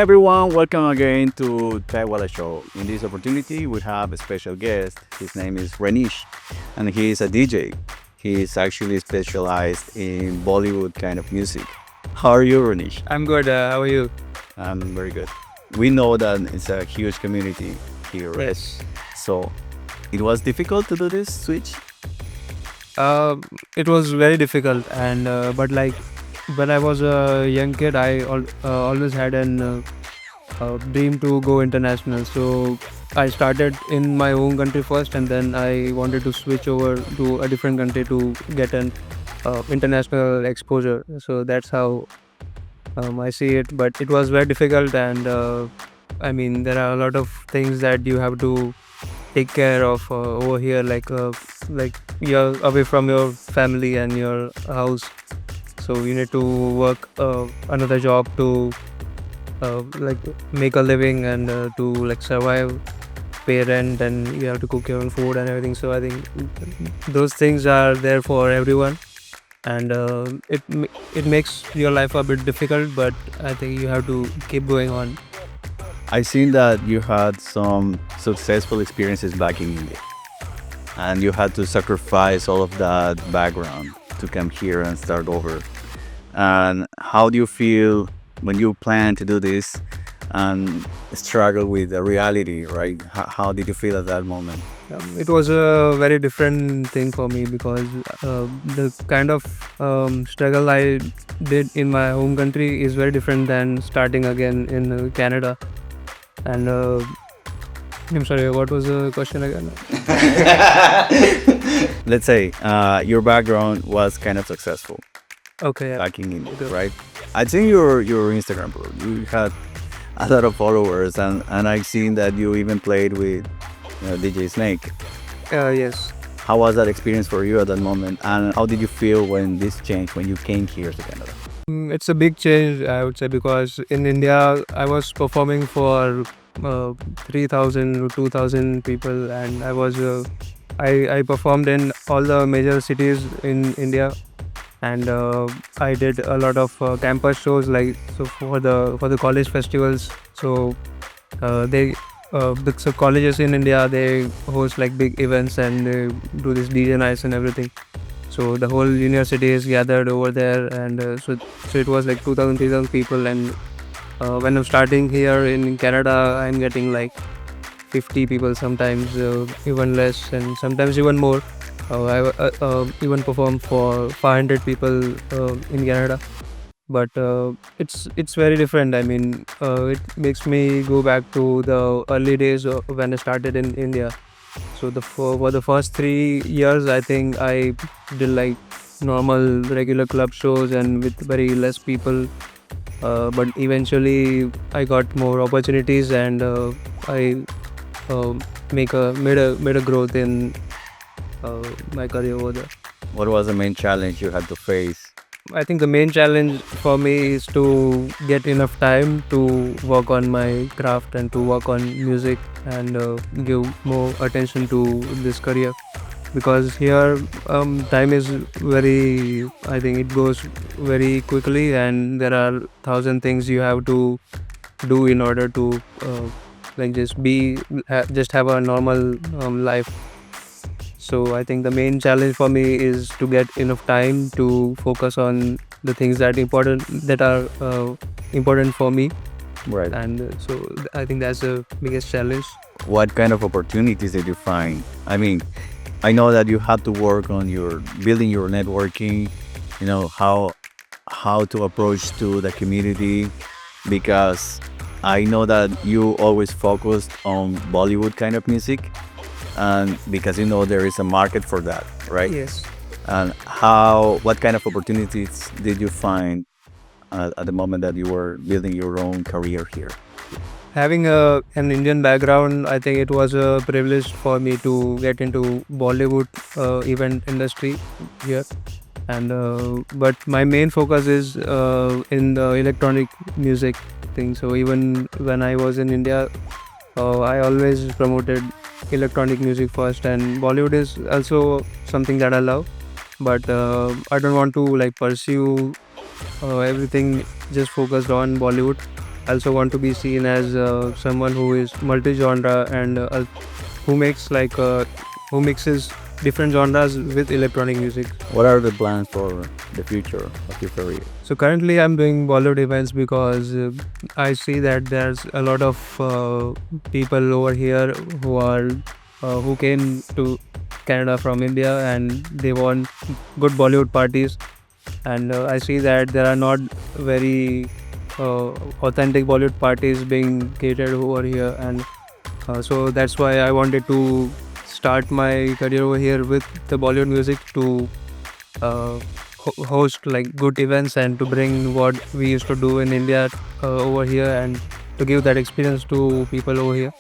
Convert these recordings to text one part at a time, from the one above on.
Hi everyone, welcome again to Chaiwala Show. In this opportunity, we have a special guest. His name is Reneesh, and he is a DJ. He is actually specialized in Bollywood kind of music. How are you, Reneesh? I'm good. How are you? I'm very good. We know that it's a huge community here, right? Yes. So it was difficult to do this switch. Uh, it was very difficult, and but like when I was a young kid, I always had an dream to go international. So I started in my home country first, and then I wanted to switch over to a different country to get an international exposure. So that's how I see it. But it was very difficult, and I mean there are a lot of things that you have to take care of over here, like you're away from your family and your house, so you need to work another job to like make a living and to like survive, pay rent, and you have to cook your own food and everything. So I think those things are there for everyone, and it makes your life a bit difficult, but I think you have to keep going on. I seen that you had some successful experiences back in India, and you had to sacrifice all of that background to come here and start over. And how do you feel when you plan to do this and struggle with the reality, right? How did you feel at that moment? It was a very different thing for me because the kind of struggle I did in my home country is very different than starting again in Canada. And I'm sorry, what was the question again? Let's say your background was kind of successful Okay, yeah. back in India, Okay. right? I think your Instagram, bro. You had a lot of followers, and I've seen that you even played with DJ Snake. Yes. How was that experience for you at that moment, and how did you feel when this changed when you came here to Canada? It's a big change, I would say, because in India, I was performing for 3,000 to 2,000 people, and I performed in all the major cities in India, and I did a lot of campus shows, like so for the college festivals. So they so colleges in India, they host like big events and they do this DJ nights and everything. So the whole university is gathered over there, and so it was like 2,000 3,000 people. And when I'm starting here in Canada, I'm getting like 50 people, sometimes even less, and sometimes even more. I even perform for 500 people in Canada, but it's very different. I mean, it makes me go back to the early days when I started in India. So for the first 3 years, I think I did like normal regular club shows and with very less people. But eventually, I got more opportunities, and I uh, made a growth in my career over there. What was the main challenge you had to face? I think the main challenge for me is to get enough time to work on my craft and to work on music and give more attention to this career, because here time is very, I think it goes very quickly, and there are thousand things you have to do in order to like just have a normal life. So I think the main challenge for me is to get enough time to focus on the things that are important for me, Right. and I think that's the biggest challenge. What kind of opportunities did you find? I mean, I know that you had to work on your building your networking, how to approach to the community, because I know that you always focused on Bollywood kind of music, and because there is a market for that, right? Yes. And what kind of opportunities did you find at the moment that you were building your own career here? Having an Indian background, I think it was a privilege for me to get into Bollywood event industry here. And but my main focus is in the electronic music thing. So even when I was in India, I always promoted electronic music first, and Bollywood is also something that I love. But I don't want to like pursue everything just focused on Bollywood. also want to be seen as someone who is multi-genre and who makes who mixes different genres with electronic music. What are the plans for the future of your career? So currently I'm doing Bollywood events because I see that there's a lot of people over here who are who came to Canada from India and they want good Bollywood parties, and I see that there are not very authentic Bollywood parties being catered over here, and so that's why I wanted to start my career over here with the Bollywood music to uh, host like good events and to bring what we used to do in India over here and to give that experience to people over here.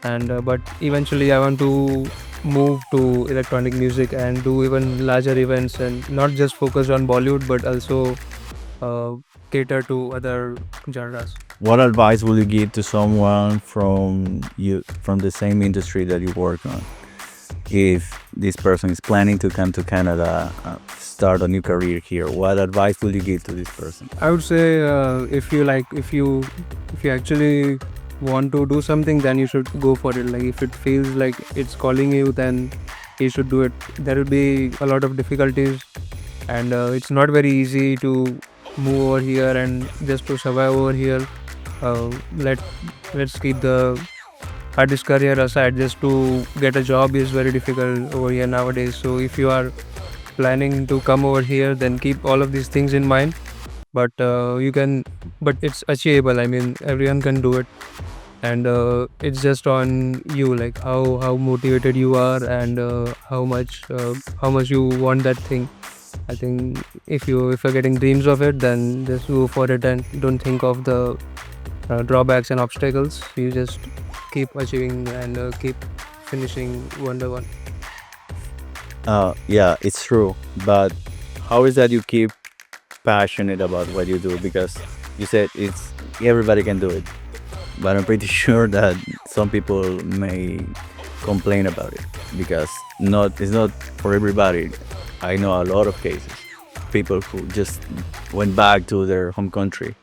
And but eventually I want to move to electronic music and do even larger events and not just focus on Bollywood but also uh, cater to other genres. What advice would you give to someone from the same industry that you work on? If this person is planning to come to Canada, start a new career here, what advice would you give to this person? I would say if you actually want to do something, then you should go for it. Like if it feels like it's calling you, then you should do it. There will be a lot of difficulties, and it's not very easy to move over here and just to survive over here. Uh, let let's keep the artist career aside. Just to get a job is very difficult over here nowadays. So if you are planning to come over here, then keep all of these things in mind. But you can, but it's achievable. I mean, everyone can do it, and it's just on you, like how motivated you are and how much you want that thing. I think if you're getting dreams of it, then just go for it and don't think of the drawbacks and obstacles. You just keep achieving and keep finishing one by one. Yeah, it's true. But how is that you keep passionate about what you do? Because you said it's everybody can do it, but I'm pretty sure that some people may complain about it because not it's not for everybody. I know a lot of cases, people who just went back to their home country.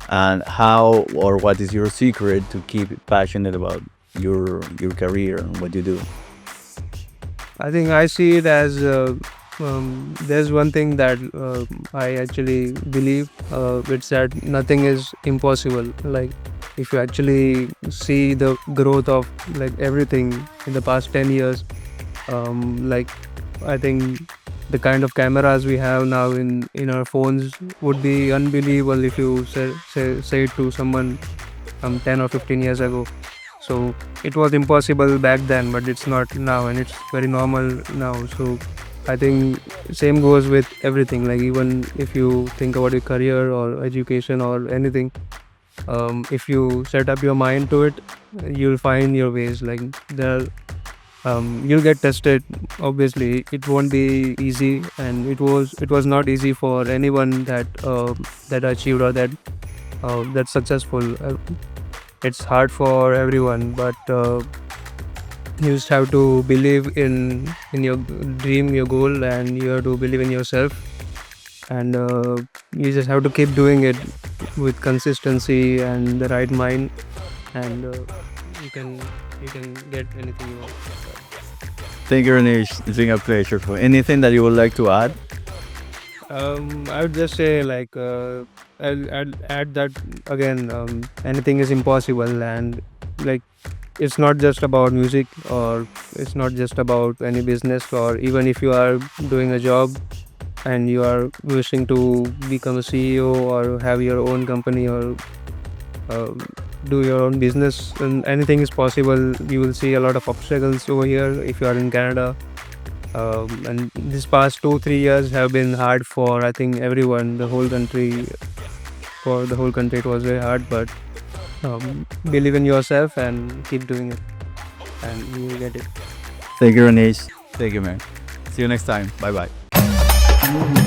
And how or what is your secret to keep passionate about your career and what you do? I think I see it as there's one thing that I actually believe. It's that nothing is impossible. Like if you actually see the growth of like everything in the past 10 years, like I think the kind of cameras we have now in our phones would be unbelievable if you say it to someone 10 or 15 years ago. So it was impossible back then, but it's not now, and it's very normal now. So I think same goes with everything. Like even if you think about your career or education or anything, if you set up your mind to it, you'll find your ways. Like there, you'll get tested. Obviously, it won't be easy, and it was not easy for anyone that achieved or that's successful. It's hard for everyone, but you just have to believe in your dream, your goal, and you have to believe in yourself, and you just have to keep doing it with consistency and the right mind, and you can get anything you want. Thank you, Reneesh. It's been a pleasure. For anything that you would like to add? I would just say like I'll add that again. Anything is impossible, and like it's not just about music, or it's not just about any business, or even if you are doing a job and you are wishing to become a CEO or have your own company or uh, do your own business, and anything is possible. You will see a lot of obstacles over here if you are in Canada. And this past 2-3 years have been hard for I think everyone, the whole country. For the whole country, it was very hard, but believe in yourself and keep doing it, and you will get it. Thank you, Reneesh. Thank you, man. See you next time. Bye bye.